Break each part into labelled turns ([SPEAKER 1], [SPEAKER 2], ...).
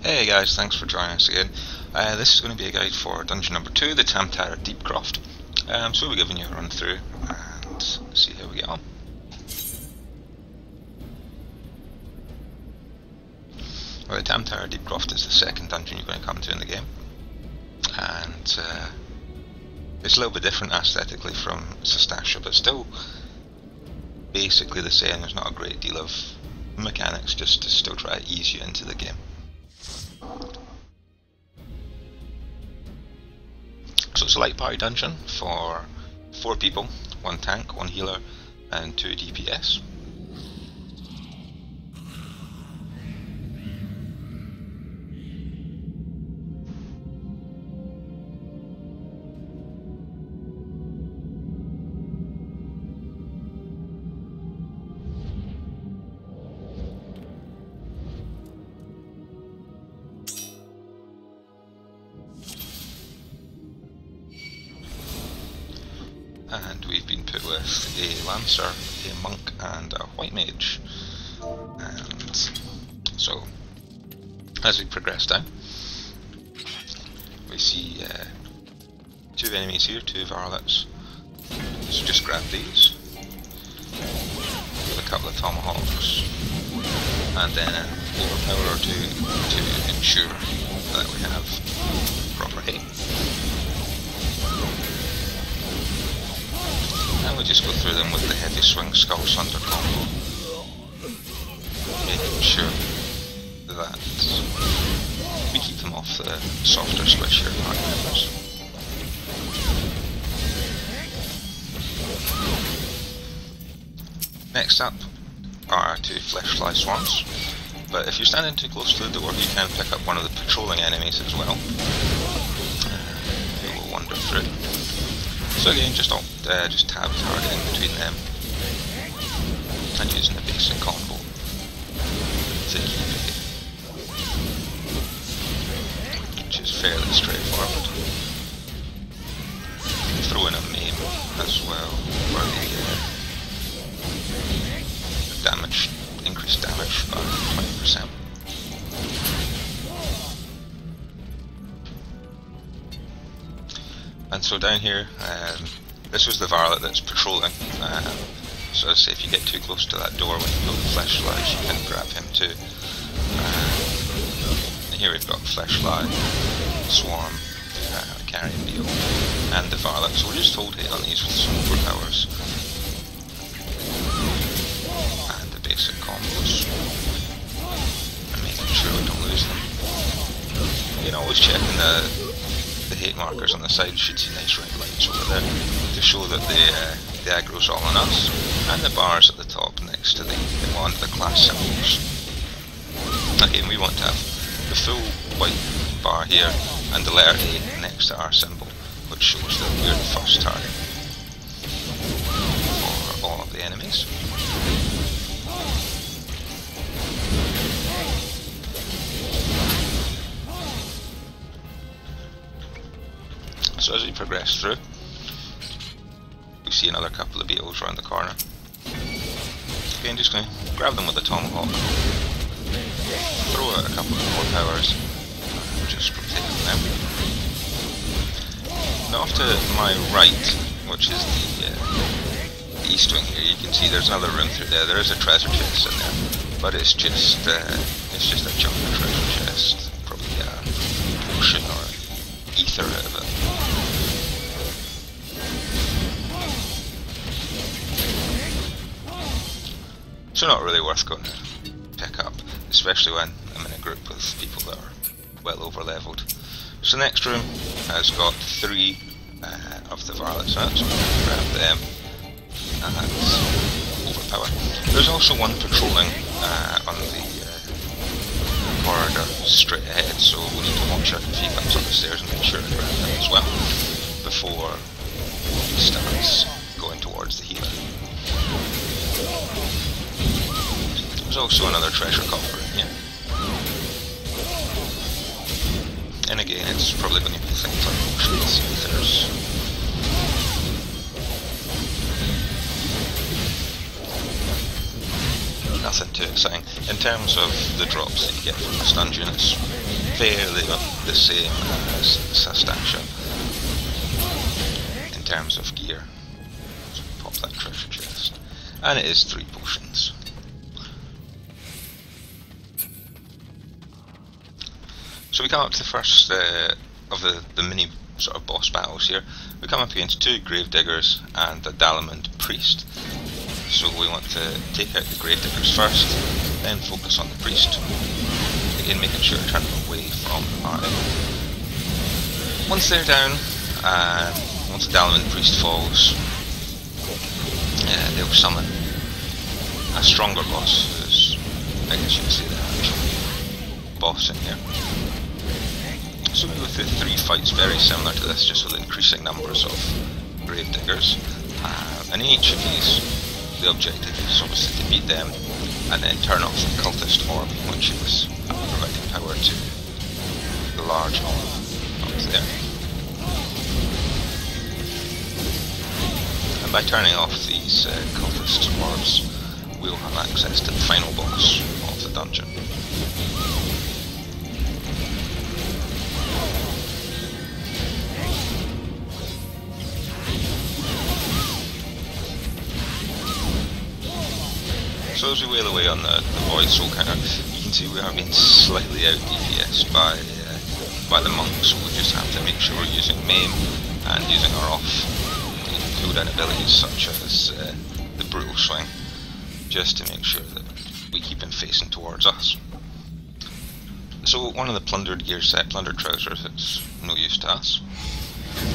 [SPEAKER 1] Hey guys, thanks for joining us again. This is going to be a guide for dungeon number 2, the Tam Tara Deepcroft. So we'll be giving you a run through and see how we get on. Well, the Tam Tara Deepcroft is the second dungeon you're going to come to in the game, and it's a little bit different aesthetically from Sastasha, but still basically the same. There's not a great deal of mechanics, just to still try to ease you into the game. So it's a light party dungeon for 4 people, 1 tank, 1 healer and 2 DPS. And we've been put with a lancer, a monk and a white mage. And so as we progress down, we see 2 enemies here, 2 varlets. So just grab these with a couple of tomahawks and then an overpower or 2 to ensure that we have proper aim. And we just go through them with the heavy swing skull sunder combo, making sure that we keep them off the softer, squishier party members. Next up are 2 fleshfly swarms, but if you're standing too close to the door you can pick up one of the patrolling enemies as well, who will wander through. So again, just tab targeting between them and using the basic combo to keep it, which is fairly straightforward. Throw in a maim as well for the damage, increased damage by 20%. And so down here, this was the varlet that's patrolling, so as I say, if you get too close to that door when you build the fleshflies, you can grab him too. And here we've got fleshfly, swarm, carrion beetle, and the varlet, so we'll just hold hit on these with some overpowers and the basic combos, and making sure we don't lose them. You know, always checking the hit markers on the side. Should see nice red lights over there to show that the aggro's all on us, and the bars at the top next to the class symbols. Again, we want to have the full white bar here and the letter A next to our symbol, which shows that we're the first target for all of the enemies. So as we progress through, we see another couple of beetles around the corner. Again, just going to grab them with a tomahawk, throw out a couple of more powers, just protecting them. Now off to my right, which is the east wing here, you can see there's another room through there. There is a treasure chest in there, but it's just a junk treasure chest, probably a potion or ether out of it. So not really worth going to pick up, especially when I'm in a group with people that are well over leveled. So the next room has got 3 of the varlets in it, so grab them and overpower. There's also one patrolling on the corridor straight ahead, so we need to watch out if he comes up the stairs and make sure to grab him as well before he starts going towards the healer. There's also another treasure coffer in here. And again, it's probably going to be things like potions, ethers. Nothing too exciting. In terms of the drops that you get from this dungeon, it's fairly the same as Sastasha in terms of gear. So pop that treasure chest. And it is 3 potions. So we come up to the first of the mini sort of boss battles here. We come up against 2 Gravediggers and a Dalamond Priest. So we want to take out the Gravediggers first, then focus on the Priest. Again, making sure to turn them away from the party. Once they're down, once the Dalamond Priest falls, they'll summon a stronger boss, who's, I guess you could say, the actual boss in here. So we go through 3 fights very similar to this, just with increasing numbers of Gravediggers. And in each of these, the objective is obviously to beat them, and then turn off the cultist orb, which is providing power to the large orb up there. And by turning off these cultist orbs, we'll have access to the final boss of the dungeon. So as we whale away on the void soul counter, you can see we are being slightly out DPS by the monks, so we just have to make sure we're using maim and using our off cooldown abilities such as the brutal swing, just to make sure that we keep him facing towards us. So one of the plundered gear set, plundered trousers, it's no use to us.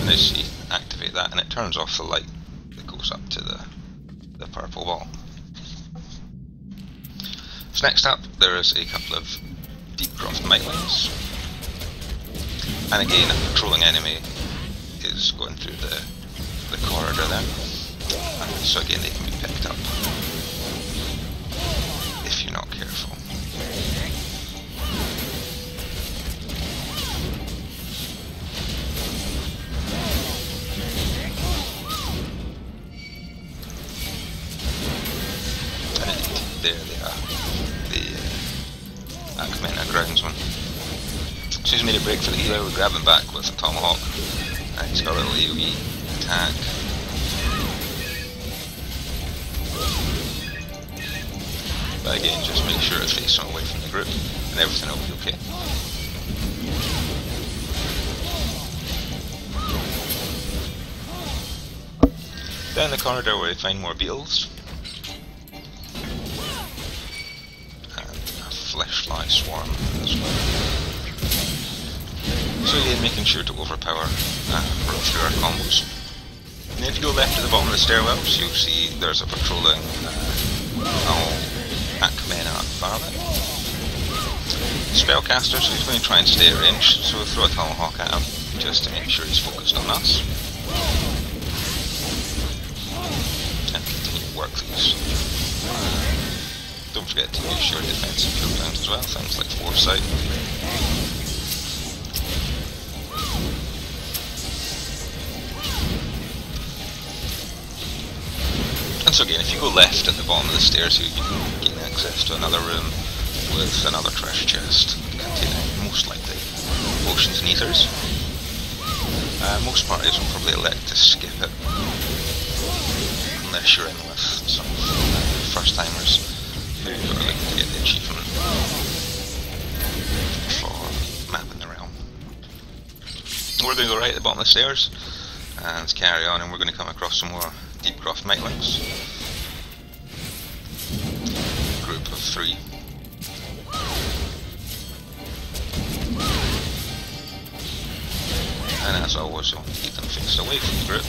[SPEAKER 1] And as you activate that, and it turns off the light that goes up to the purple ball. So next up, there is a couple of Deepcroft Mightlings. And again, a patrolling enemy is going through the corridor there. And so again, they can be picked up if you're not careful. And indeed, there they are. Grounds one. So he's made a break for the healer, we grab him back with a tomahawk, and he's got a little AoE attack. But again, just make sure it's facing away from the group, and everything will be okay. Down the corridor where we find more beetles. Fleshfly swarm as well. So again, making sure to overpower run through our combos. And if you go left to the bottom of the stairwells, you'll see there's a patrolling Akmena varlet. Spellcaster, so he's going to try and stay at range, so we'll throw a tomahawk at him just to make sure he's focused on us. And continue to work these. Don't forget to use your defensive cooldowns as well, things like Foresight. And so again, if you go left at the bottom of the stairs here, you can gain access to another room with another treasure chest containing most likely potions and ethers. Most parties will probably elect to skip it, unless you're in with some first timers who are looking to get the achievement for mapping the realm. We're going to go right at the bottom of the stairs and carry on, and we're going to come across some more Deepcroft Mightlings. Group of 3. And as always, you'll keep them faced away from the group.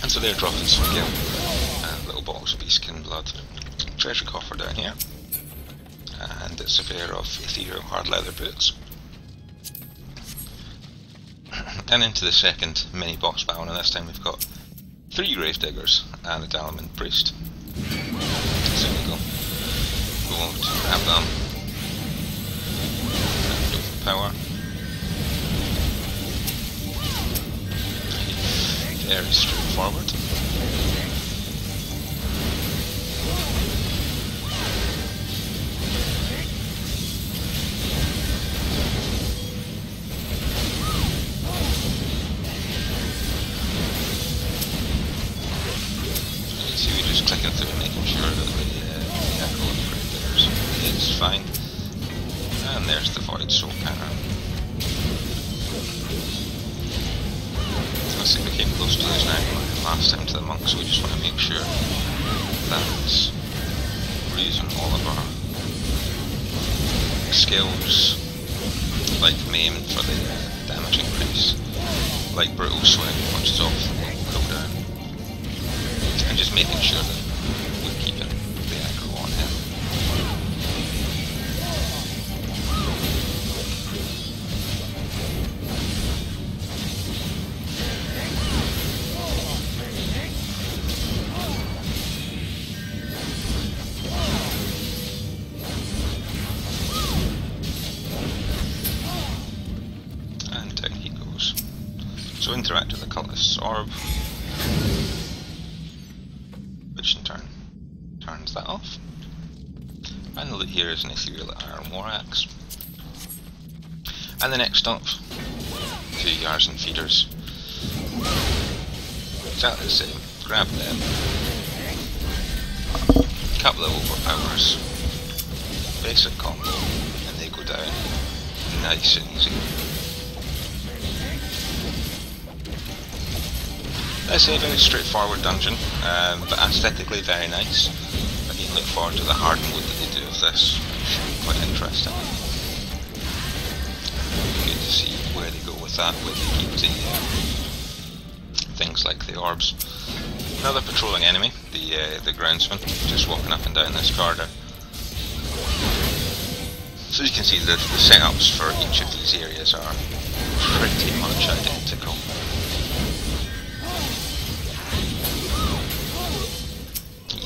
[SPEAKER 1] So they're dropping some gil and little bottles of beast skin blood. treasure coffer down here, and it's a pair of ethereal hard leather boots. And into the second mini boss battle, and this time we've got 3 gravediggers and a Dalaman priest. So there we go. Go to grab them. And power. Very straightforward. Clicking through and making sure that the echo upgrade there is fine. And there's the Void Soul Cannon. I think we came close to losing out last time to the monk, so we just want to make sure that we're using all of our skills, like Maim for the damage increase, like Brutal Swing, which is off the cooldown. And just making sure that we're keeping the aggro on him. And down he goes. So interact with the cultist's orb. Turns that off. And the loot here is an ethereal iron war axe. And the next stop, 2 yards and feeders. Exactly the same. Grab them. Couple of overpowers. Basic combo, and they go down. Nice and easy. It's a very straightforward dungeon, but aesthetically very nice. Again, look forward to the hard mode that they do of this. It should be quite interesting. Good to see where they go with that, where they keep the things like the orbs. Another patrolling enemy, the groundsman, just walking up and down this corridor. So you can see the setups for each of these areas are pretty much identical.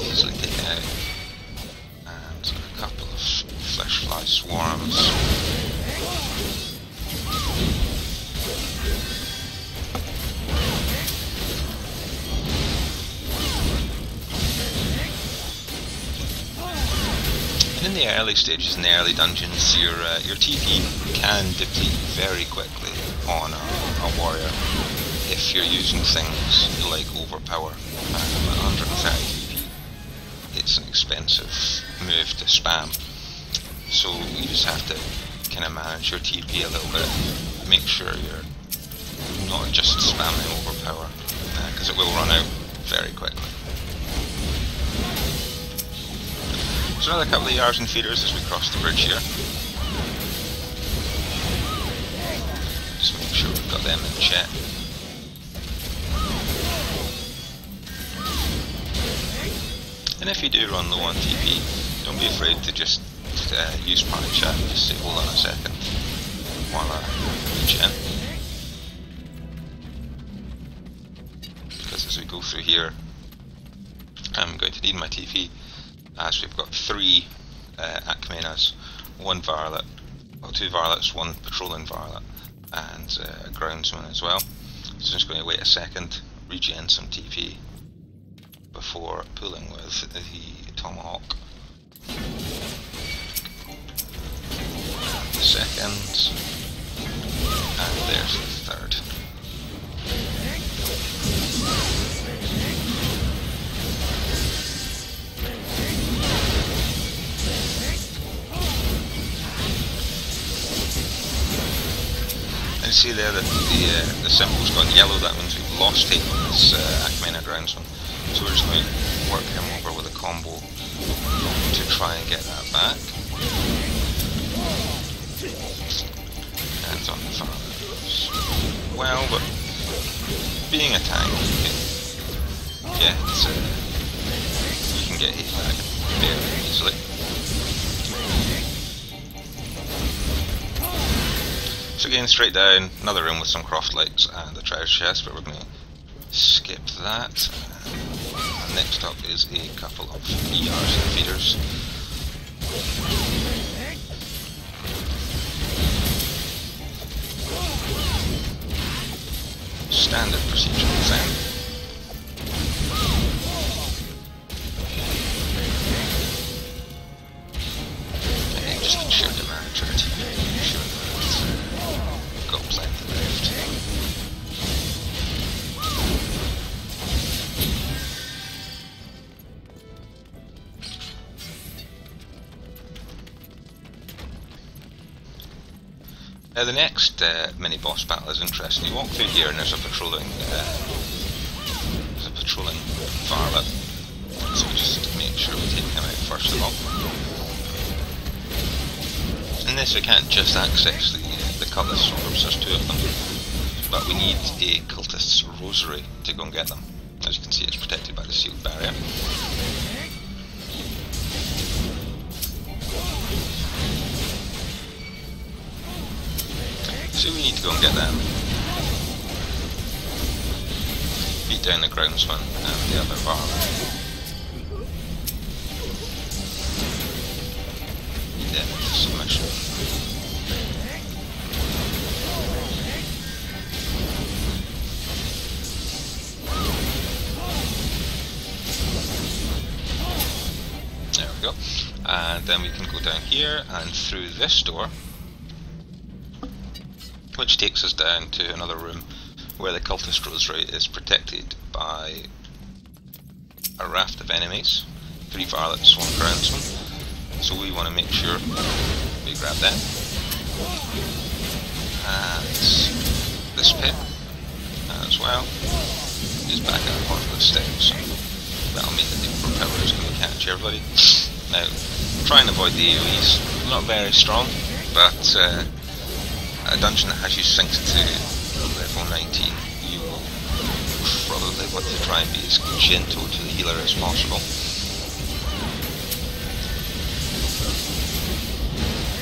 [SPEAKER 1] Easily taken out. And a couple of flesh fly swarms. And in the early stages, in the early dungeons, your TP can deplete very quickly on a warrior if you're using things like overpower. 130 TP, it's an expensive move to spam, so you just have to kind of manage your TP a little bit, make sure you're not just spamming overpower, because it will run out very quickly. So another couple of yards and feeders as we cross the bridge here. Just make sure we've got them in check. And if you do run low on TP, don't be afraid to just use party chat and just say hold on a second while I regen. Because as we go through here, I'm going to need my TP, as we've got 3 Akmenas, 1 varlet, well 2 varlets, 1 patrolling varlet, and a groundsman as well. So I'm just going to wait a second, regen some TP before pulling with the tomahawk. The second, and there's the third. And see there that the symbol's got yellow, that means we've lost him on this Akmena groundsman. So we're just going to work him over with a combo to try and get that back. And on the farmers. Well, but being a tank, you can get hit back very easily. So again, straight down, another room with some croft lights and a treasure chest, but we're going to skip that. And next up is a couple of ERs and feeders. Standard procedural design. And just ensure the manager to ensure that we've got plenty left. Now the next mini boss battle is interesting. You walk through here and there's a patrolling varlet. So we just make sure we take him out first of all. In this we can't just access the cultist orbs, there's two of them. But we need a cultist's rosary to go and get them. As you can see, it's protected by the sealed barrier. So we need to go and get them. Beat down the groundsman and the other varlet. Beat them into submission. There we go. And then we can go down here and through this door, which takes us down to another room where the cultist rosary is protected by a raft of enemies, 3 varlets, 1 groundsman. So we want to make sure we grab them. And this pit as well is back at the bottom of the steps. That'll mean that the propeller is going to catch everybody. Now, try and avoid the AoEs. Not very strong, but a dungeon that has you synced to level 19, you will probably want to try and be as gentle to the healer as possible.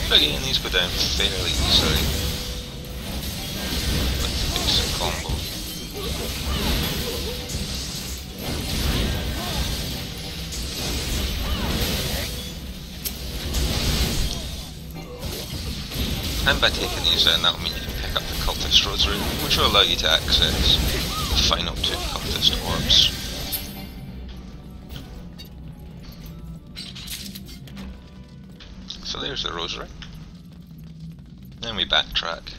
[SPEAKER 1] But again, these go down fairly easily with the basic combo. And by taking these down, that'll mean you can pick up the cultist rosary, which will allow you to access the final 2 cultist orbs. So there's the rosary. Then we backtrack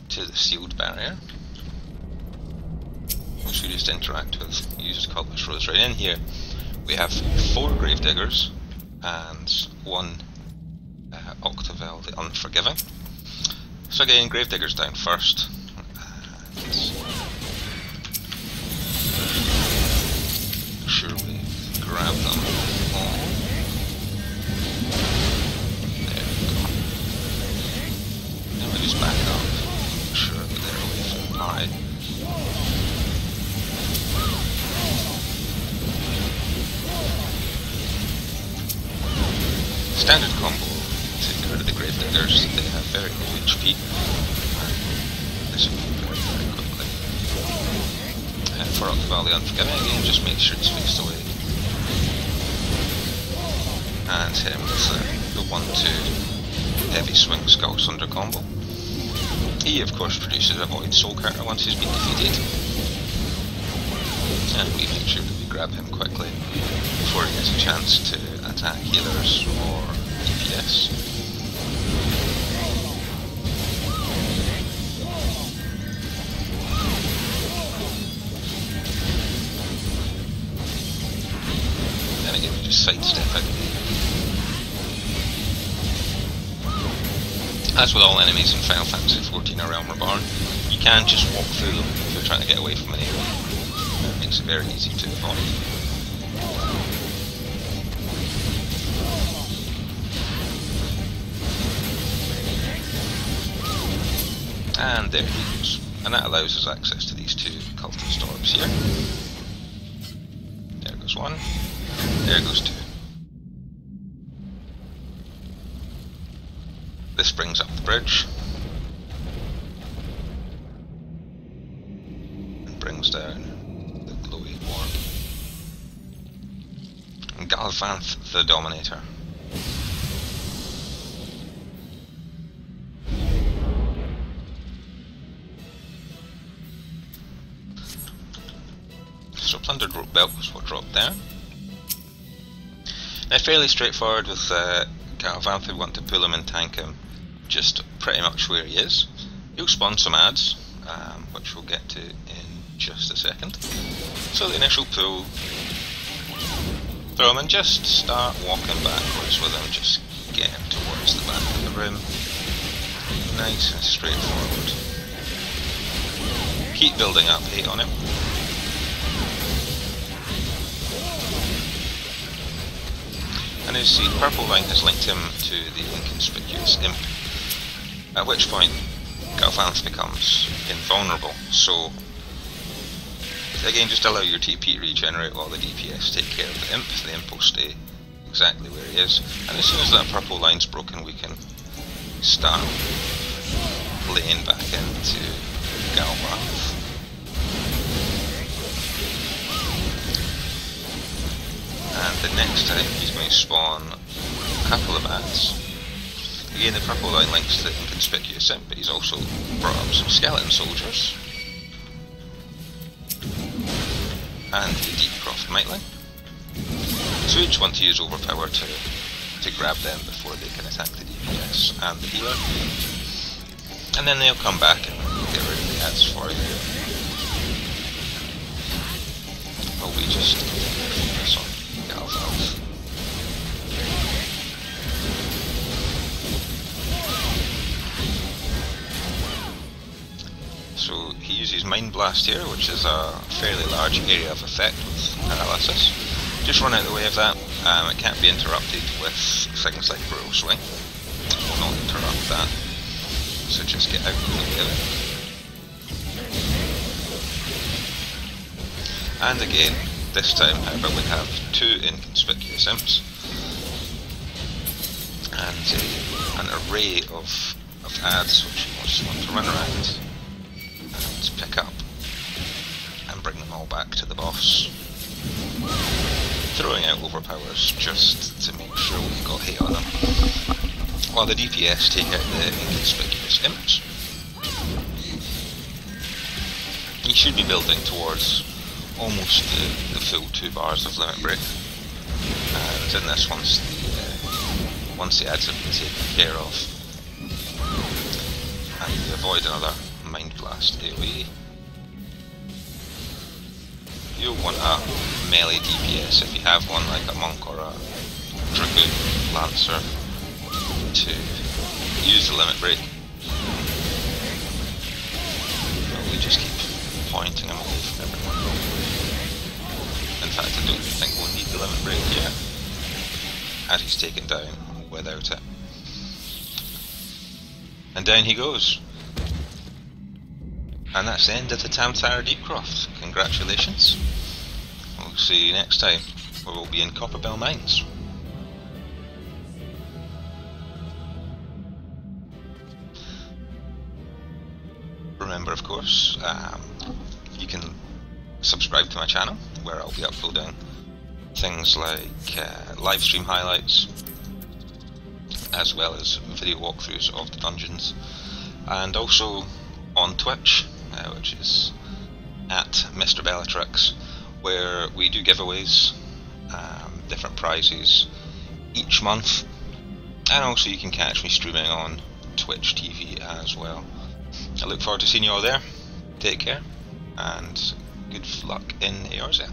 [SPEAKER 1] to the sealed barrier, which we just interact with, use the cultist rosary. In here we have 4 gravediggers and 1 Octavel the Unforgiving. So again, gravediggers down first. And make sure we grab them all. There we go. Then we just back up, make sure that they're away from the eye. Standard combo to get rid of the gravediggers. They have very low HP. This will go very quickly. For Octavel the Unforgiving, again, just make sure it's faced away. And hit him with the 1-2 heavy swing skull sunder combo. He of course produces a void soul counter once he's been defeated. And we make sure that we grab him quickly before he gets a chance to attack healers or DPS. Then again, we just sidestep out. As with all enemies in Final Fantasy XIV or Realm Reborn, you can just walk through them if you're trying to get away from an enemy. That makes it very easy to avoid. And there he goes. And that allows us access to these 2 cultist orbs here. There goes one. There goes two. This brings up the bridge. And brings down the glowy orb. And Galvanth the Dominator. So Plundered Rope Belt was what dropped there. Now fairly straightforward with Galvanth. We want to pull him and tank him just pretty much where he is. He'll spawn some ads, which we'll get to in just a second. So the initial pull, throw him and just start walking backwards with him, just get him towards the back of the room. Nice and straightforward. Keep building up hate on him. And as you see, purple line has linked him to the inconspicuous imp, at which point Galvanth becomes invulnerable. So again, just allow your TP to regenerate while the DPS take care of the imp. The imp will stay exactly where he is, and as soon as that purple line's broken, we can start laying back into Galvanth. And the next time he's going to spawn a couple of ads. Again, the purple line links to the inconspicuous imp, but he's also brought up some skeleton soldiers. And the Deepcroft Mightling. So each want to use Overpower to grab them before they can attack the DPS and the healer. And then they'll come back and get rid of the ads for you. Well, we just focus on Galvanth. So he uses Mind Blast here, which is a fairly large area of effect with paralysis. Just run out of the way of that. It can't be interrupted with things like Brutal Swing. It will not interrupt that. So just get out of the way of it. And again, this time, however, we have two inconspicuous imps and an array of ads which you just want to run around and pick up and bring them all back to the boss. Throwing out overpowers just to make sure we've got hit on them, while the DPS take out the inconspicuous imps. You should be building towards almost the full 2 bars of limit break, and in this once the ads have been taken care of and you avoid another Mind Blast AoE, you'll want a melee DPS if you have one, like a monk or a dragoon lancer, to use the limit break. But we just keep pointing him away from everyone. In fact, I don't think we'll need the limit break yet, as he's taken down without it. And down he goes. And that's the end of the Tam Tara Deepcroft. Congratulations. We'll see you next time, where we'll be in Copperbell Mines. Remember, of course, you can subscribe to my channel, where I'll be uploading things like live stream highlights, as well as video walkthroughs of the dungeons, and also on Twitch, which is at Mr. Bellatrix, where we do giveaways, different prizes each month, and also you can catch me streaming on Twitch TV as well. I look forward to seeing you all there. Take care, and good luck in Eorzea.